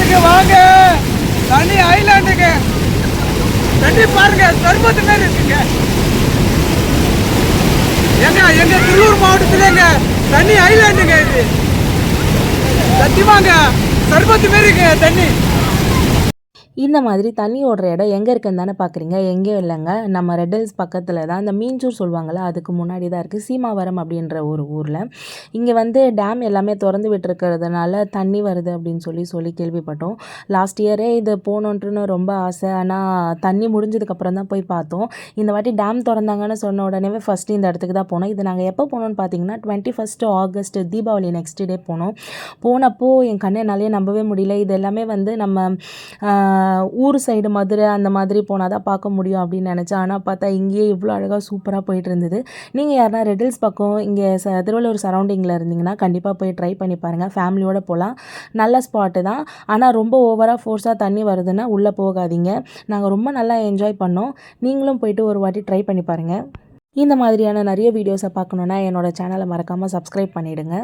ஐலாண்டுக்கு வாங்க. தனி ஐலாண்டுக்கு தண்ணி பாருங்க, சர்பத்து மாதிரி இருக்குங்க. எங்க திருவூர் மாவட்டத்துலங்க தண்ணி ஐலாண்டுங்க இது. சத்தியமாங்க சர்பத்து மாதிரி இருக்குங்க தண்ணி. இந்த மாதிரி தண்ணி ஓடுற இடம் எங்கே இருக்குன்னு தானே பார்க்குறீங்க. எங்கேயும் இல்லைங்க, நம்ம ரெட் ஹில்ஸ் பக்கத்தில் தான், இந்த மீஞ்சூர் சொல்லுவாங்கள்ல, அதுக்கு முன்னாடி தான் இருக்குது. சீமாவரம் அப்படின்ற ஒரு ஊரில். இங்கே வந்து டேம் எல்லாமே திறந்து விட்டுருக்கிறதுனால தண்ணி வருது அப்படின்னு சொல்லி கேள்விப்பட்டோம். லாஸ்ட் இயரே இது போகணுன்ட்டுன்னு ரொம்ப ஆசை. ஆனால் தண்ணி முடிஞ்சதுக்கப்புறம் தான் போய் பார்த்தோம். இந்த வாட்டி டேம் திறந்தாங்கன்னு சொன்ன உடனே ஃபஸ்ட்டு இந்த இடத்துக்கு தான் போனோம். இது நாங்கள் எப்போ போனோம்னு பார்த்தீங்கன்னா 21 ஆகஸ்ட் தீபாவளி நெக்ஸ்ட் டே போனோம். போனப்போ என் கண்ணை என்னாலே நம்பவே முடியல. இது எல்லாமே வந்து நம்ம ஊர் சைடு மதுரை அந்த மாதிரி போனால் தான் பார்க்க முடியும் அப்படின்னு நினச்சேன். ஆனால் பார்த்தா இங்கேயே இவ்வளோ அழகாக சூப்பராக போயிட்டு இருந்தது. நீங்கள் யாருனா ரெட் ஹில்ஸ் பக்கம் இங்கே திருவள்ளூர் சரௌண்டிங்கில் இருந்தீங்கன்னா கண்டிப்பாக போய் ட்ரை பண்ணி பாருங்கள். ஃபேமிலியோடு போகலாம், நல்ல ஸ்பாட்டு தான். ஆனால் ரொம்ப ஓவராக ஃபோர்ஸாக தண்ணி வருதுன்னா உள்ளே போகாதீங்க. நாங்கள் ரொம்ப நல்லா என்ஜாய் பண்ணோம். நீங்களும் போயிட்டு ஒரு வாட்டி ட்ரை பண்ணி பாருங்கள். இந்த மாதிரியான நிறைய வீடியோஸை பார்க்கணுன்னா என்னோடய சேனலை மறக்காமல் சப்ஸ்கிரைப் பண்ணிவிடுங்க.